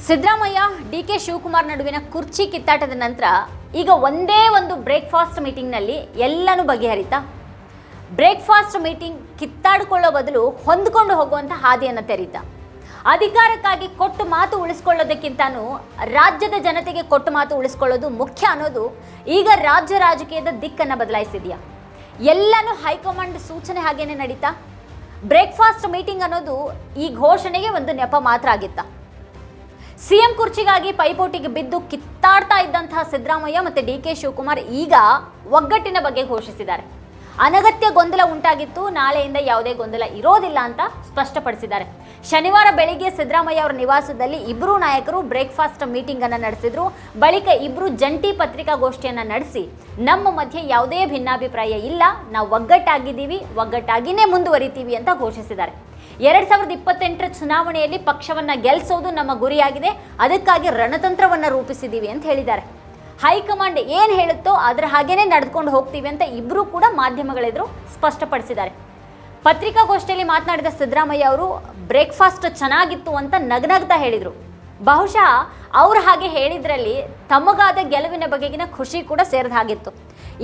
Siddaramaiah DK Shivakumar ನಡುವಿನ ಕುರ್ಚಿ ಕಿತ್ತಾಟದ ನಂತರ ಈಗ ಒಂದೇ ಒಂದು ಬ್ರೇಕ್ಫಾಸ್ಟ್ ಮೀಟಿಂಗ್ನಲ್ಲಿ ಎಲ್ಲನೂ ಬಗೆಹರಿತಾ? ಬ್ರೇಕ್ಫಾಸ್ಟ್ ಮೀಟಿಂಗ್ ಕಿತ್ತಾಡಿಕೊಳ್ಳೋ ಬದಲು ಹೊಂದ್ಕೊಂಡು ಹೋಗುವಂಥ ಹಾದಿಯನ್ನು ತೆರೀತಾ? ಅಧಿಕಾರಕ್ಕಾಗಿ ಕೊಟ್ಟು ಮಾತು ಉಳಿಸ್ಕೊಳ್ಳೋದಕ್ಕಿಂತನೂ ರಾಜ್ಯದ ಜನತೆಗೆ ಕೊಟ್ಟು ಮಾತು ಉಳಿಸ್ಕೊಳ್ಳೋದು ಮುಖ್ಯ ಅನ್ನೋದು ಈಗ ರಾಜ್ಯ ರಾಜಕೀಯದ ದಿಕ್ಕನ್ನು ಬದಲಾಯಿಸಿದೆಯಾ? ಎಲ್ಲನೂ ಹೈಕಮಾಂಡ್ ಸೂಚನೆ ಹಾಗೇನೆ ನಡೀತಾ? ಬ್ರೇಕ್ಫಾಸ್ಟ್ ಮೀಟಿಂಗ್ ಅನ್ನೋದು ಈ ಘೋಷಣೆಗೆ ಒಂದು ನೆಪ ಮಾತ್ರ ಆಗಿತ್ತಾ? ಸಿಎಂ ಕುರ್ಚಿಗಾಗಿ ಪೈಪೋಟಿಗೆ ಬಿದ್ದು ಕಿತ್ತಾಡ್ತಾ ಇದ್ದಂತಹ ಸಿದ್ದರಾಮಯ್ಯ ಮತ್ತು ಡಿಕೆ ಶಿವಕುಮಾರ್ ಈಗ ಒಗ್ಗಟ್ಟಿನ ಬಗ್ಗೆ ಘೋಷಿಸಿದ್ದಾರೆ. ಅನಗತ್ಯ ಗೊಂದಲ ಉಂಟಾಗಿತ್ತು, ನಾಳೆಯಿಂದ ಯಾವುದೇ ಗೊಂದಲ ಇರೋದಿಲ್ಲ ಅಂತ ಸ್ಪಷ್ಟಪಡಿಸಿದ್ದಾರೆ. ಶನಿವಾರ ಬೆಳಿಗ್ಗೆ ಸಿದ್ದರಾಮಯ್ಯ ಅವರ ನಿವಾಸದಲ್ಲಿ ಇಬ್ಬರೂ ನಾಯಕರು ಬ್ರೇಕ್ಫಾಸ್ಟ್ ಮೀಟಿಂಗ್ ಅನ್ನು ನಡೆಸಿದ್ರು. ಬಳಿಕ ಇಬ್ಬರು ಜಂಟಿ ಪತ್ರಿಕಾಗೋಷ್ಠಿಯನ್ನು ನಡೆಸಿ ನಮ್ಮ ಮಧ್ಯೆ ಯಾವುದೇ ಭಿನ್ನಾಭಿಪ್ರಾಯ ಇಲ್ಲ, ನಾವು ಒಗ್ಗಟ್ಟಾಗಿದ್ದೀವಿ, ಒಗ್ಗಟ್ಟಾಗಿನೇ ಮುಂದುವರಿತೀವಿ ಅಂತ ಘೋಷಿಸಿದ್ದಾರೆ. 2028ರ ಚುನಾವಣೆಯಲ್ಲಿ ಪಕ್ಷವನ್ನು ಗೆಲ್ಲಿಸೋದು ನಮ್ಮ ಗುರಿಯಾಗಿದೆ, ಅದಕ್ಕಾಗಿ ರಣತಂತ್ರವನ್ನು ರೂಪಿಸಿದ್ದೀವಿ ಅಂತ ಹೇಳಿದ್ದಾರೆ. ಹೈಕಮಾಂಡ್ ಏನು ಹೇಳುತ್ತೋ ಅದರ ಹಾಗೇನೆ ನಡೆದುಕೊಂಡು ಹೋಗ್ತೀವಿ ಅಂತ ಇಬ್ಬರೂ ಕೂಡ ಮಾಧ್ಯಮಗಳೆದುರು ಸ್ಪಷ್ಟಪಡಿಸಿದ್ದಾರೆ. ಪತ್ರಿಕಾಗೋಷ್ಠಿಯಲ್ಲಿ ಮಾತನಾಡಿದ ಸಿದ್ದರಾಮಯ್ಯ ಅವರು ಬ್ರೇಕ್ಫಾಸ್ಟ್ ಚೆನ್ನಾಗಿತ್ತು ಅಂತ ನಗನಗ್ತಾ ಹೇಳಿದರು. ಬಹುಶಃ ಅವ್ರು ಹಾಗೆ ಹೇಳಿದ್ರಲ್ಲಿ ತಮಗಾದ ಗೆಲುವಿನ ಬಗೆಗಿನ ಖುಷಿ ಕೂಡ ಸೇರಿದ ಹಾಗಿತ್ತು.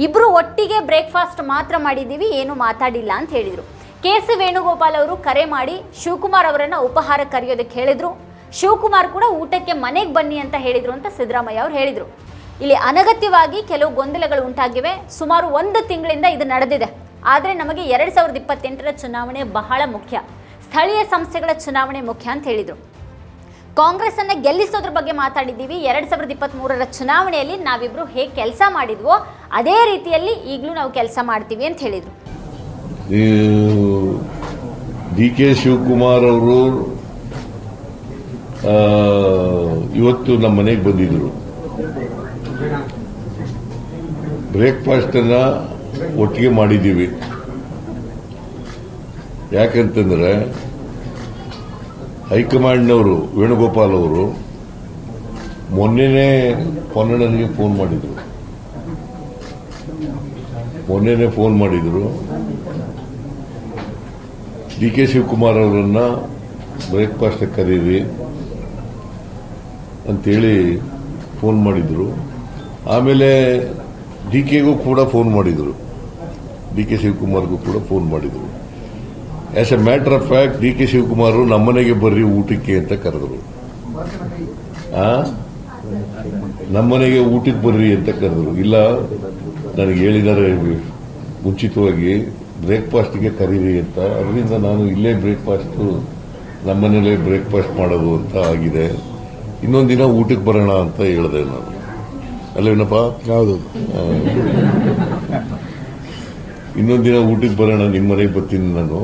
ಇಬ್ಬರು ಒಟ್ಟಿಗೆ ಬ್ರೇಕ್ಫಾಸ್ಟ್ ಮಾತ್ರ ಮಾಡಿದ್ದೀವಿ, ಏನು ಮಾತಾಡಿಲ್ಲ ಅಂತ ಹೇಳಿದರು. ಕೆ.ಸಿ. ವೇಣುಗೋಪಾಲ್ ಅವರು ಕರೆ ಮಾಡಿ ಶಿವಕುಮಾರ್ ಅವರನ್ನು ಉಪಹಾರ ಕರೆಯೋದಕ್ಕೆ ಹೇಳಿದರು. ಶಿವಕುಮಾರ್ ಕೂಡ ಊಟಕ್ಕೆ ಮನೆಗೆ ಬನ್ನಿ ಅಂತ ಹೇಳಿದರು ಅಂತ ಸಿದ್ದರಾಮಯ್ಯ ಅವರು ಹೇಳಿದರು. ಇಲ್ಲಿ ಅನಗತ್ಯವಾಗಿ ಕೆಲವು ಗೊಂದಲಗಳು ಉಂಟಾಗಿವೆ. ಸುಮಾರು 1 ತಿಂಗಳಿಂದ ಇದು ನಡೆದಿದೆ. ಆದರೆ ನಮಗೆ 2028ರ ಚುನಾವಣೆ ಬಹಳ ಮುಖ್ಯ, ಸ್ಥಳೀಯ ಸಂಸ್ಥೆಗಳ ಚುನಾವಣೆ ಮುಖ್ಯ ಅಂತ ಹೇಳಿದರು. ಕಾಂಗ್ರೆಸ್ಸನ್ನು ಗೆಲ್ಲಿಸೋದ್ರ ಬಗ್ಗೆ ಮಾತಾಡಿದ್ದೀವಿ. 2023ರ ಚುನಾವಣೆಯಲ್ಲಿ ನಾವಿಬ್ಬರು ಹೇಗೆ ಕೆಲಸ ಮಾಡಿದ್ವೋ ಅದೇ ರೀತಿಯಲ್ಲಿ ಈಗಲೂ ನಾವು ಕೆಲಸ ಮಾಡ್ತೀವಿ ಅಂತ ಹೇಳಿದರು. ಡಿ ಕೆ ಶಿವಕುಮಾರ್ ಅವರು ಇವತ್ತು ನಮ್ಮ ಮನೆಗೆ ಬಂದಿದ್ರು. ಬ್ರೇಕ್ಫಾಸ್ಟ್ ಅನ್ನ ಒಟ್ಟಿಗೆ ಮಾಡಿದ್ದೀವಿ. ಯಾಕಂತಂದ್ರೆ ಹೈಕಮಾಂಡ್ನವರು ವೇಣುಗೋಪಾಲ್ ಅವರು ಮೊನ್ನೆನೇ ಪೊನ್ನಣ್ಣನಿಗೆ ಫೋನ್ ಮಾಡಿದ್ರು. ಡಿ ಕೆ ಶಿವಕುಮಾರ್ ಅವರನ್ನ ಬ್ರೇಕ್ಫಾಸ್ಟ್ ಕರೀರಿ ಅಂತೇಳಿ ಫೋನ್ ಮಾಡಿದ್ರು. ಆಮೇಲೆ ಡಿ ಕೆಗೂ ಕೂಡ ಫೋನ್ ಮಾಡಿದ್ರು, ಡಿ ಕೆ ಶಿವಕುಮಾರ್ಗೂ ಕೂಡ ಫೋನ್ ಮಾಡಿದ್ರು. As A matter of fact D K Shivakumar ನಮ್ಮನೆಗೆ ಬರ್ರಿ ಊಟಕ್ಕೆ ಅಂತ ಕರೆದ್ರು. ನಮ್ಮನೆಗೆ ಊಟಕ್ಕೆ ಬರ್ರಿ ಅಂತ ಕರೆದ್ರು. ಇಲ್ಲ, ನನಗೆ ಹೇಳಿದ್ದಾರೆ ಮುಂಚಿತವಾಗಿ ಬ್ರೇಕ್ಫಾಸ್ಟ್ಗೆ ಕರೀರಿ ಅಂತ, ಅದರಿಂದ ನಾನು ಇಲ್ಲೇ ನಮ್ಮನೇಲೇ ಬ್ರೇಕ್ಫಾಸ್ಟ್ ಮಾಡೋದು ಅಂತ ಆಗಿದೆ. ಇನ್ನೊಂದು ದಿನ ಊಟಕ್ಕೆ ಬರೋಣ ಅಂತ ಹೇಳಿದೆ ನಾನು. ಅಲ್ಲೇನಪ್ಪ? ಹೌದು. ಇನ್ನೊಂದು ದಿನ ಊಟಕ್ಕೆ ಬರೋಣ, ನಿಮ್ಮ ಮನೆಗೆ ಬರ್ತೀನಿ ನಾನು.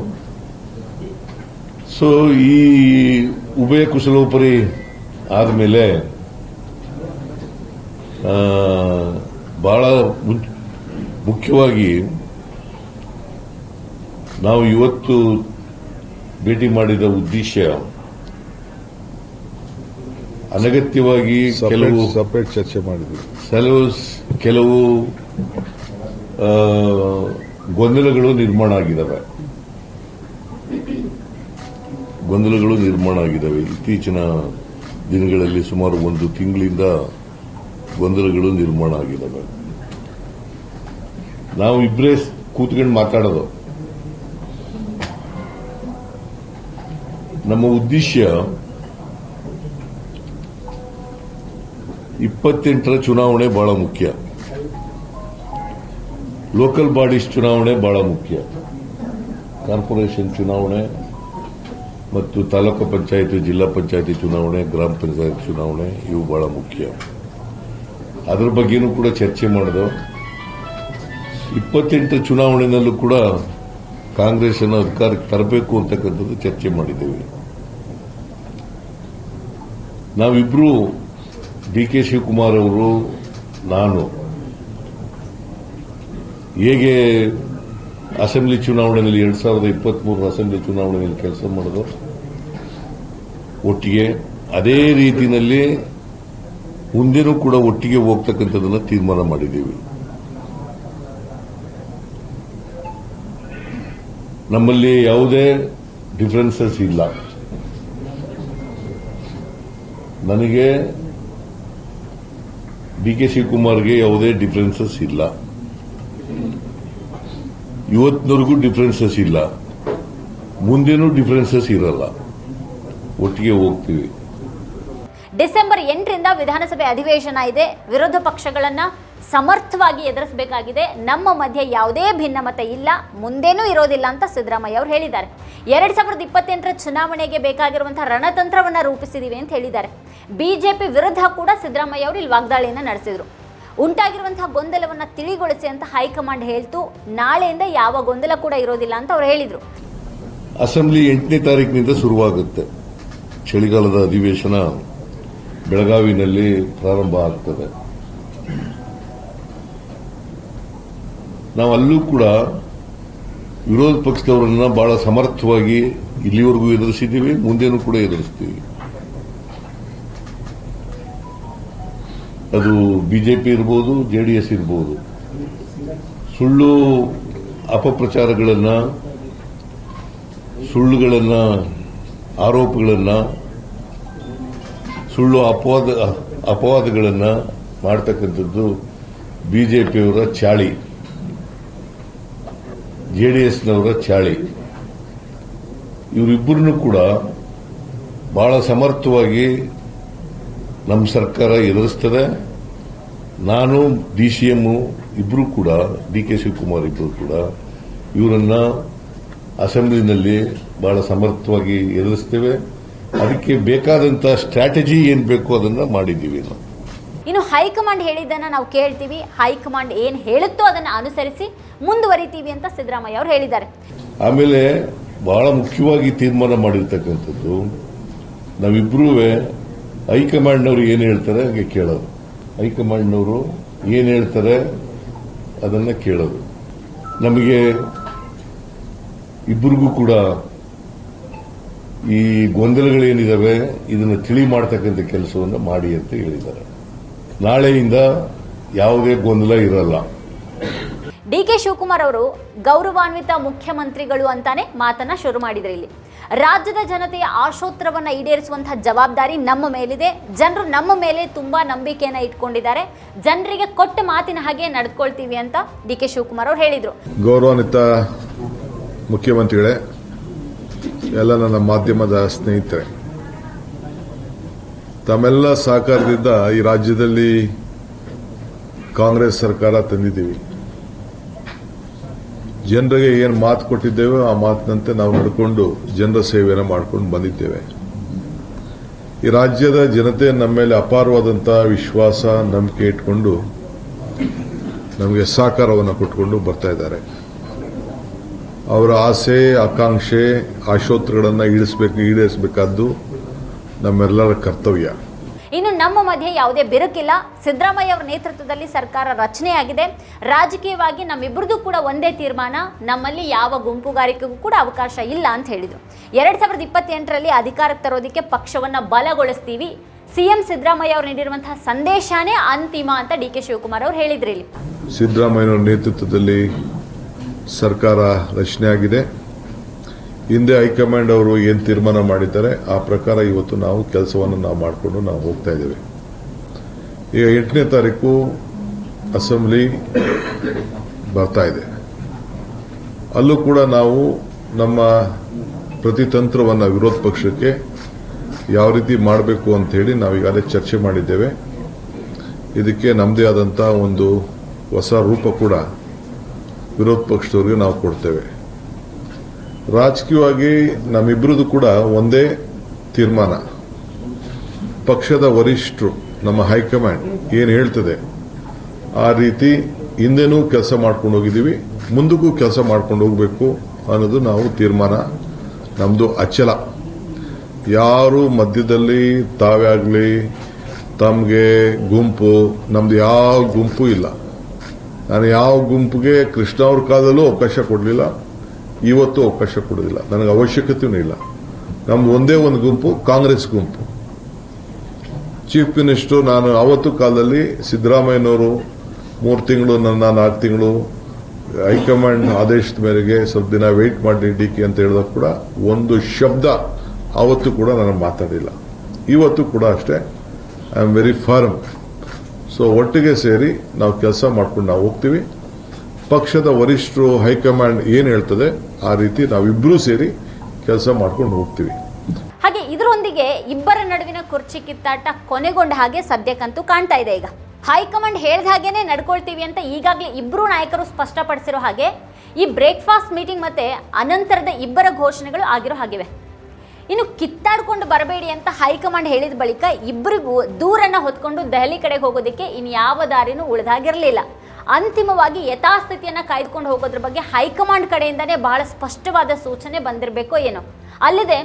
ಸೊ ಈ ಉಭಯ ಕುಶಲೋಪರಿ ಆದಮೇಲೆ ಬಹಳ ಮುಖ್ಯವಾಗಿ ನಾವು ಇವತ್ತು ಭೇಟಿ ಮಾಡಿದ ಉದ್ದೇಶ ಅನಗತ್ಯವಾಗಿ ಚರ್ಚೆ ಮಾಡಿದ್ವಿ. ಕೆಲವು ಗೊಂದಲಗಳು ನಿರ್ಮಾಣ ಆಗಿದ್ದಾವೆ. ಇತ್ತೀಚಿನ ದಿನಗಳಲ್ಲಿ ಸುಮಾರು 1 ತಿಂಗಳಿಂದ ಗೊಂದಲಗಳು ನಿರ್ಮಾಣ ಆಗಿದ್ದಾವೆ. ನಾವು ಇಬ್ಬರೇ ಕೂತ್ಕೊಂಡು ಮಾತಾಡೋದು. ನಮ್ಮ ಉದ್ದೇಶ 28ರ ಚುನಾವಣೆ ಬಹಳ ಮುಖ್ಯ, ಲೋಕಲ್ ಬಾಡೀಸ್ ಚುನಾವಣೆ ಬಹಳ ಮುಖ್ಯ, ಕಾರ್ಪೊರೇಷನ್ ಚುನಾವಣೆ ಮತ್ತು ತಾಲೂಕು ಪಂಚಾಯತಿ, ಜಿಲ್ಲಾ ಪಂಚಾಯತಿ ಚುನಾವಣೆ, ಗ್ರಾಮ ಪಂಚಾಯತ್ ಚುನಾವಣೆ ಇವು ಬಹಳ ಮುಖ್ಯ. ಅದರ ಬಗ್ಗೆನೂ ಕೂಡ ಚರ್ಚೆ ಮಾಡಿದೆವು. 28ರ ಚುನಾವಣೆಯಲ್ಲೂ ಕೂಡ ಕಾಂಗ್ರೆಸ್ ಅನ್ನು ಅಧಿಕಾರಕ್ಕೆ ತರಬೇಕು ಅಂತಕ್ಕಂಥದ್ದು ಚರ್ಚೆ ಮಾಡಿದ್ದೇವೆ. ನಾವಿಬ್ರು, ಡಿ ಕೆ ಶಿವಕುಮಾರ್ ಅವರು, ನಾನು, ಹೇಗೆ ಅಸೆಂಬ್ಲಿ ಚುನಾವಣೆಯಲ್ಲಿ 2023 ಅಸೆಂಬ್ಲಿ ಚುನಾವಣೆಯಲ್ಲಿ ಕೆಲಸ ಮಾಡಿದ್ರು ಒಟ್ಟಿಗೆ, ಅದೇ ರೀತಿಯಲ್ಲಿ ಮುಂದೆನೂ ಕೂಡ ಒಟ್ಟಿಗೆ ಹೋಗ್ತಕ್ಕಂಥದ್ದನ್ನು ತೀರ್ಮಾನ ಮಾಡಿದ್ದೀವಿ. ನಮ್ಮಲ್ಲಿ ಯಾವುದೇ ಡಿಫರೆನ್ಸಸ್ ಇಲ್ಲ. ನನಗೆ ಡಿ ಕೆ ಶಿವಕುಮಾರ್ಗೆ ಯಾವುದೇ ಡಿಫರೆನ್ಸಸ್ ಇಲ್ಲ, ಇವತ್ತಿನವರೆಗೂ ಡಿಫರೆನ್ಸಸ್ ಇಲ್ಲ, ಮುಂದೇನೂ ಡಿಫರೆನ್ಸಸ್ ಇರಲ್ಲ, ಒಟ್ಟಿಗೆ ಹೋಗ್ತೀವಿ. ಡಿಸೆಂಬರ್ 8ರಿಂದ ವಿಧಾನಸಭೆ ಅಧಿವೇಶನ ಇದೆ. ವಿರೋಧ ಪಕ್ಷಗಳನ್ನ ಸಮರ್ಥವಾಗಿ ಎದುರಿಸಬೇಕಾಗಿದೆ. ನಮ್ಮ ಮಧ್ಯೆ ಯಾವುದೇ ಭಿನ್ನಮತ ಇಲ್ಲ, ಮುಂದೇನೂ ಇರೋದಿಲ್ಲ ಅಂತ ಸಿದ್ದರಾಮಯ್ಯ ಅವರು ಹೇಳಿದ್ದಾರೆ. 2028ರ ಚುನಾವಣೆಗೆ ಬೇಕಾಗಿರುವಂತಹ ರಣತಂತ್ರವನ್ನ ರೂಪಿಸಿದೀವಿ ಅಂತ ಹೇಳಿದ್ದಾರೆ. ಬಿಜೆಪಿ ವಿರುದ್ಧ ಕೂಡ ಸಿದ್ದರಾಮಯ್ಯ ಅವರು ಇಲ್ಲಿ ವಾಗ್ದಾಳಿಯನ್ನ ನಡೆಸಿದ್ರು. ಉಂಟಾಗಿರುವಂತಹ ಗೊಂದಲವನ್ನ ತಿಳಿಗೊಳಿಸಿ ಅಂತ ಹೈಕಮಾಂಡ್ ಹೇಳ್ತು. ನಾಳೆಯಿಂದ ಯಾವ ಗೊಂದಲ ಕೂಡ ಇರೋದಿಲ್ಲ ಅಂತ ಅವರು ಹೇಳಿದ್ರು. ಅಸೆಂಬ್ಲಿ 8ನೇ ತಾರೀಕಿನಿಂದ ಶುರುವಾಗುತ್ತೆ. ಚಳಿಗಾಲದ ಅಧಿವೇಶನ ಬೆಳಗಾವಿನಲ್ಲಿ ಪ್ರಾರಂಭ ಆಗ್ತದೆ. ನಾವು ಅಲ್ಲೂ ಕೂಡ ವಿರೋಧ ಪಕ್ಷದವರನ್ನ ಬಹಳ ಸಮರ್ಥವಾಗಿ ಇಲ್ಲಿವರೆಗೂ ಎದುರಿಸಿದ್ದೀವಿ, ಮುಂದೇನೂ ಕೂಡ ಎದುರಿಸ್ತೀವಿ. ಅದು ಬಿಜೆಪಿ ಇರ್ಬೋದು, ಜೆಡಿಎಸ್ ಇರ್ಬೋದು. ಸುಳ್ಳು ಅಪಪ್ರಚಾರಗಳನ್ನ, ಸುಳ್ಳುಗಳನ್ನ, ಆರೋಪಗಳನ್ನ, ಸುಳ್ಳು ಅಪವಾದಗಳನ್ನ ಮಾಡ್ತಕ್ಕಂಥದ್ದು ಬಿಜೆಪಿಯವರ ಚಾಳಿ, ಜೆಡಿಎಸ್ನವರ ಚಾಳಿ. ಇವರಿಬ್ಬರನ್ನು ಕೂಡ ಬಹಳ ಸಮರ್ಥವಾಗಿ ನಮ್ಮ ಸರ್ಕಾರ ಎದುರಿಸ್ತದೆ. ನಾನು ಡಿಸಿಎಂ ಇಬ್ಬರು ಕೂಡ, ಡಿ ಕೆ ಶಿವಕುಮಾರ್ ಇಬ್ಬರು ಕೂಡ ಇವರನ್ನ ಅಸೆಂಬ್ಲಿನಲ್ಲಿ ಬಹಳ ಸಮರ್ಥವಾಗಿ ಎದುರಿಸ್ತೇವೆ. ಅದಕ್ಕೆ ಬೇಕಾದಂತ ಸ್ಟ್ರಾಟಜಿ ಏನ್ ಬೇಕು ಅದನ್ನ ಮಾಡಿದ್ದೀವಿ ನಾವು. ಇನ್ನು ಹೈಕಮಾಂಡ್ ಹೇಳಿದ್ದನ್ನ ನಾವು ಕೇಳ್ತೀವಿ, ಹೈಕಮಾಂಡ್ ಏನ್ ಹೇಳುತ್ತೋ ಅದನ್ನ ಅನುಸರಿಸಿ ಮುಂದುವರಿತೀವಿ ಅಂತ ಸಿದ್ದರಾಮಯ್ಯ ಅವರು ಹೇಳಿದ್ದಾರೆ. ಆಮೇಲೆ ಬಹಳ ಮುಖ್ಯವಾಗಿ ತೀರ್ಮಾನ ಮಾಡಿರ್ತಕ್ಕಂಥದ್ದು, ನಾವಿಬ್ರೂ ಹೈಕಮಾಂಡ್ನವರು ಏನ್ ಹೇಳ್ತಾರೆ ಹಾಗೆ ಕೇಳೋದು. ಹೈಕಮಾಂಡ್ನವರು ಏನ್ ಹೇಳ್ತಾರೆ ಅದನ್ನ ಕೇಳೋದು. ನಮಗೆ ಇಬ್ಬರಿಗೂ ಕೂಡ ಈ ಗೊಂದಲಗಳೇನಿದಾವೆ ಇದನ್ನು ತಿಳಿ ಮಾಡತಕ್ಕಂಥ ಕೆಲಸವನ್ನು ಮಾಡಿ ಅಂತ ಹೇಳಿದ್ದಾರೆ. ನಾಳೆಯಿಂದ ಯಾವುದೇ ಗೊಂದಲ ಇರಲ್ಲ. ಡಿ ಕೆ ಶಿವಕುಮಾರ್ ಅವರು ಗೌರವಾನ್ವಿತ ಮುಖ್ಯಮಂತ್ರಿಗಳು ಅಂತಾನೆ ಮಾತನ್ನ ಶುರು ಮಾಡಿದ್ರು. ಇಲ್ಲಿ ರಾಜ್ಯದ ಜನತೆಯ ಆಶೋತ್ತರವನ್ನ ಈಡೇರಿಸುವಂತಹ ಜವಾಬ್ದಾರಿ ನಮ್ಮ ಮೇಲಿದೆ. ಜನರು ನಮ್ಮ ಮೇಲೆ ತುಂಬಾ ನಂಬಿಕೆಯನ್ನ ಇಟ್ಕೊಂಡಿದ್ದಾರೆ. ಜನರಿಗೆ ಕೊಟ್ಟ ಮಾತಿನ ಹಾಗೆ ನಡೆದುಕೊಳ್ತೀವಿ ಅಂತ ಡಿ ಕೆ ಶಿವಕುಮಾರ್ ಅವರು ಹೇಳಿದ್ರು. ಗೌರವಾನ್ವಿತ ಮುಖ್ಯಮಂತ್ರಿಗಳೇ, ಎಲ್ಲ ನನ್ನ ಮಾಧ್ಯಮದ ಸ್ನೇಹಿತರೆ, ತಮ್ಮೆಲ್ಲ ಸಹಕಾರದಿಂದ ಈ ರಾಜ್ಯದಲ್ಲಿ ಕಾಂಗ್ರೆಸ್ ಸರ್ಕಾರ ತಂದಿದ್ದೀವಿ. ಜನರಿಗೆ ಏನು ಮಾತು ಕೊಟ್ಟಿದ್ದೇವೆ ಆ ಮಾತಿನಂತೆ ನಾವು ನಡ್ಕೊಂಡು ಜನರ ಸೇವೆಯನ್ನು ಮಾಡ್ಕೊಂಡು ಬಂದಿದ್ದೇವೆ. ಈ ರಾಜ್ಯದ ಜನತೆ ನಮ್ಮ ಮೇಲೆ ಅಪಾರವಾದಂತಹ ವಿಶ್ವಾಸ, ನಂಬಿಕೆ ಇಟ್ಕೊಂಡು ನಮಗೆ ಸಹಕಾರವನ್ನು ಕೊಟ್ಕೊಂಡು ಬರ್ತಾ ಇದ್ದಾರೆ. ಅವರ ಆಸೆ, ಆಕಾಂಕ್ಷೆ, ಆಶೋತ್ತರಗಳನ್ನು ಈಡೇರಿಸಬೇಕಾದ್ದು ನಮ್ಮೆಲ್ಲರ ಕರ್ತವ್ಯ. ಇನ್ನು ನಮ್ಮ ಮಧ್ಯೆ ಯಾವುದೇ ಬಿರುಕಿಲ್ಲ. ಸಿದ್ದರಾಮಯ್ಯ ಅವರ ನೇತೃತ್ವದಲ್ಲಿ ಸರ್ಕಾರ ರಚನೆಯಾಗಿದೆ. ರಾಜಕೀಯವಾಗಿ ನಮ್ಮಿಬ್ಬರದು ಕೂಡ ಒಂದೇ ತೀರ್ಮಾನ. ನಮ್ಮಲ್ಲಿ ಯಾವ ಗುಂಪುಗಾರಿಕೆಗೂ ಕೂಡ ಅವಕಾಶ ಇಲ್ಲ ಅಂತ ಹೇಳಿದ್ರು. 2028ರಲ್ಲಿ ಅಧಿಕಾರಕ್ಕೆ ತರೋದಕ್ಕೆ ಪಕ್ಷವನ್ನ ಬಲಗೊಳಿಸ್ತೀವಿ. ಸಿಎಂ ಸಿದ್ದರಾಮಯ್ಯ ಅವರು ನೀಡಿರುವಂತಹ ಸಂದೇಶನೇ ಅಂತಿಮ ಅಂತ ಡಿ ಕೆ ಶಿವಕುಮಾರ್ ಅವರು ಹೇಳಿದ್ರು. ಇಲ್ಲಿ ಸಿದ್ದರಾಮಯ್ಯನವರ ನೇತೃತ್ವದಲ್ಲಿ ಸರ್ಕಾರ ರಚನೆಯಾಗಿದೆ. ಹಿಂದೆ ಹೈಕಮಾಂಡ್ ಅವರು ಏನು ತೀರ್ಮಾನ ಮಾಡಿದ್ದಾರೆ ಆ ಪ್ರಕಾರ ಇವತ್ತು ನಾವು ಕೆಲಸವನ್ನು ಮಾಡಿಕೊಂಡು ನಾವು ಹೋಗ್ತಾ ಇದ್ದೇವೆ. ಈಗ 8ನೇ ತಾರೀಕು ಅಸೆಂಬ್ಲಿ ಬರ್ತಾ ಇದೆ. ಅಲ್ಲೂ ಕೂಡ ನಾವು ನಮ್ಮ ಪ್ರತಿತಂತ್ರವನ್ನು ವಿರೋಧ ಪಕ್ಷಕ್ಕೆ ಯಾವ ರೀತಿ ಮಾಡಬೇಕು ಅಂತ ಹೇಳಿ ನಾವೀಗಾಗಲೇ ಚರ್ಚೆ ಮಾಡಿದ್ದೇವೆ. ಇದಕ್ಕೆ ನಮ್ಮದೇ ಆದಂತಹ ಒಂದು ಹೊಸ ರೂಪ ಕೂಡ ವಿರೋಧ ಪಕ್ಷದವರಿಗೆ ನಾವು ಕೊಡ್ತೇವೆ. ರಾಜಕೀಯವಾಗಿ ನಮ್ಮಿಬ್ಬರದು ಕೂಡ ಒಂದೇ ತೀರ್ಮಾನ. ಪಕ್ಷದ ವರಿಷ್ಠರು, ನಮ್ಮ ಹೈಕಮಾಂಡ್ ಏನು ಹೇಳ್ತದೆ ಆ ರೀತಿ ಹಿಂದೆನೂ ಕೆಲಸ ಮಾಡ್ಕೊಂಡು ಹೋಗಿದ್ದೀವಿ, ಮುಂದಕ್ಕೂ ಕೆಲಸ ಮಾಡ್ಕೊಂಡು ಹೋಗಬೇಕು ಅನ್ನೋದು ನಾವು ತೀರ್ಮಾನ. ನಮ್ಮದು ಅಚಲ. ಯಾರು ಮಧ್ಯದಲ್ಲಿ ತಾವೇ ಆಗಲಿ ತಮಗೆ ಗುಂಪು, ನಮ್ದು ಯಾವ ಗುಂಪು ಇಲ್ಲ. ನಾನು ಯಾವ ಗುಂಪಿಗೆ ಕೃಷ್ಣ ಅವ್ರ ಕಾಲದಲ್ಲೂ ಅವಕಾಶ ಕೊಡಲಿಲ್ಲ, ಇವತ್ತು ಅವಕಾಶ ಕೊಡೋದಿಲ್ಲ, ನನಗೆ ಅವಶ್ಯಕತೆಯೂ ಇಲ್ಲ. ನಮ್ದು ಒಂದೇ ಒಂದು ಗುಂಪು, ಕಾಂಗ್ರೆಸ್ ಗುಂಪು. ಚೀಫ್ ಮಿನಿಸ್ಟರ್ ನಾನು ಅವತ್ತು ಕಾಲದಲ್ಲಿ ಸಿದ್ದರಾಮಯ್ಯನವರು 3 ತಿಂಗಳು, ನನ್ನ 4 ತಿಂಗಳು ಹೈಕಮಾಂಡ್ ಆದೇಶದ ಮೇರೆಗೆ ಸ್ವಲ್ಪ ದಿನ ವೆಯ್ಟ್ ಮಾಡಿ ಡಿಕೆ ಅಂತ ಹೇಳಿದಾಗ ಕೂಡ ಒಂದು ಶಬ್ದ ಅವತ್ತು ಕೂಡ ನಾನು ಮಾತಾಡಿಲ್ಲ. ಇವತ್ತು ಕೂಡ ಅಷ್ಟೇ. I am very firm. So ಒಟ್ಟಿಗೆ ಸೇರಿ ನಾವು ಕೆಲಸ ಮಾಡ್ಕೊಂಡು ನಾವು ಹೋಗ್ತೀವಿ. ಪಕ್ಷದ ವರಿಷ್ಠರು ಹೈಕಮಾಂಡ್ ಏನು ಹೇಳ್ತದೆ ಆ ರೀತಿ ನಾವಿಬ್ಬರೂ ಸೇರಿ ಕೆಲಸ ಮಾಡ್ಕೊಂಡು ಹೋಗ್ತೀವಿ. ಹಾಗೆ ಇದರೊಂದಿಗೆ ಇಬ್ಬರ ನಡುವಿನ ಕುರ್ಚಿ ಕಿತ್ತಾಟ ಕೊನೆಗೊಂಡ ಹಾಗೆ ಸದ್ಯಕ್ಕಂತೂ ಕಾಣ್ತಾ ಇದೆ. ಈಗ ಹೈಕಮಾಂಡ್ ಹೇಳ್ದ ಹಾಗೇನೆ ನಡ್ಕೊಳ್ತೀವಿ ಅಂತ ಈಗಾಗಲೇ ಇಬ್ಬರು ನಾಯಕರು ಸ್ಪಷ್ಟಪಡಿಸಿರೋ ಹಾಗೆ ಈ ಬ್ರೇಕ್ಫಾಸ್ಟ್ ಮೀಟಿಂಗ್ ಮತ್ತೆ ಅನಂತರದ ಇಬ್ಬರ ಘೋಷಣೆಗಳು ಆಗಿರೋ ಹಾಗಿವೆ. ಇನ್ನು ಕಿತ್ತಾಡ್ಕೊಂಡು ಬರಬೇಡಿ ಅಂತ ಹೈಕಮಾಂಡ್ ಹೇಳಿದ ಬಳಿಕ ಇಬ್ಬರಿಗೂ ದೂರನ್ನ ಹೊತ್ಕೊಂಡು ದೆಹಲಿ ಕಡೆಗೆ ಹೋಗೋದಕ್ಕೆ ಇನ್ಯಾವ ದಾರಿನೂ ಉಳಿದಾಗಿರಲಿಲ್ಲ. ಅಂತಿಮವಾಗಿ ಯಥಾಸ್ಥಿತಿಯನ್ನು ಕಾಯ್ದುಕೊಂಡು ಹೋಗೋದ್ರ ಬಗ್ಗೆ ಹೈಕಮಾಂಡ್ ಕಡೆಯಿಂದನೇ ಬಹಳ ಸ್ಪಷ್ಟವಾದ ಸೂಚನೆ ಬಂದಿರಬೇಕೋ ಏನೋ. ಅಲ್ಲದೆ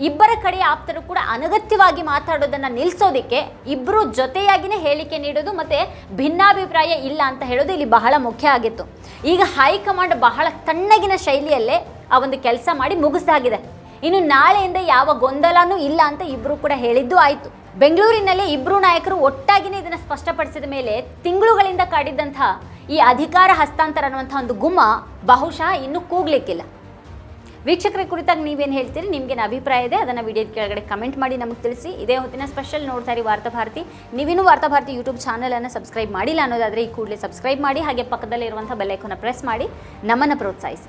ಇಬ್ಬರ ಕಡೆಯ ಆಪ್ತರು ಕೂಡ ಅನಗತ್ಯವಾಗಿ ಮಾತಾಡೋದನ್ನು ನಿಲ್ಲಿಸೋದಕ್ಕೆ ಇಬ್ಬರು ಜೊತೆಯಾಗಿನೇ ಹೇಳಿಕೆ ನೀಡೋದು ಮತ್ತು ಭಿನ್ನಾಭಿಪ್ರಾಯ ಇಲ್ಲ ಅಂತ ಹೇಳೋದು ಇಲ್ಲಿ ಬಹಳ ಮುಖ್ಯ ಆಗಿತ್ತು. ಈಗ ಹೈಕಮಾಂಡ್ ಬಹಳ ತಣ್ಣಗಿನ ಶೈಲಿಯಲ್ಲೇ ಆ ಒಂದು ಕೆಲಸ ಮಾಡಿ ಮುಗಿಸ್ದಾಗಿದೆ. ಇನ್ನು ನಾಳೆಯಿಂದ ಯಾವ ಗೊಂದಲನೂ ಇಲ್ಲ ಅಂತ ಇಬ್ಬರು ಕೂಡ ಹೇಳಿದ್ದು ಆಯಿತು. ಬೆಂಗಳೂರಿನಲ್ಲಿ ಇಬ್ಬರು ನಾಯಕರು ಒಟ್ಟಾಗಿನೇ ಇದನ್ನು ಸ್ಪಷ್ಟಪಡಿಸಿದ ಮೇಲೆ ತಿಂಗಳುಗಳಿಂದ ಕಾಡಿದ್ದಂತಹ ಈ ಅಧಿಕಾರ ಹಸ್ತಾಂತರ ಅನ್ನುವಂಥ ಒಂದು ಗುಮ್ಮ ಬಹುಶಃ ಇನ್ನೂ ಕೂಗ್ಲಿಕ್ಕಿಲ್ಲ. ವೀಕ್ಷಕರ ಕುರಿತಾಗಿ ನೀವೇನು ಹೇಳ್ತೀರಿ, ನಿಮಗೇನು ಅಭಿಪ್ರಾಯ ಇದೆ ಅದನ್ನು ವಿಡಿಯೋದ ಕೆಳಗಡೆ ಕಮೆಂಟ್ ಮಾಡಿ ನಮಗೆ ತಿಳಿಸಿ. ಇದೇ ಹೊತ್ತಿನ ಸ್ಪೆಷಲ್ ನೋಡ್ತಾ ಇರಿ ವಾರ್ತಾಭಾರತಿ. ನೀವಿನ್ನೂ ವಾರ್ತಾಭಾರತಿ ಯೂಟ್ಯೂಬ್ ಚಾನಲನ್ನು ಸಬ್ಸ್ಕ್ರೈಬ್ ಮಾಡಿಲ್ಲ ಅನ್ನೋದಾದರೆ ಈ ಕೂಡಲೇ ಸಬ್ಸ್ಕ್ರೈಬ್ ಮಾಡಿ, ಹಾಗೆ ಪಕ್ಕದಲ್ಲಿರುವಂಥ ಬೆಲ್ ಐಕಾನ್ನ ಪ್ರೆಸ್ ಮಾಡಿ ನಮ್ಮನ್ನು ಪ್ರೋತ್ಸಾಹಿಸಿ.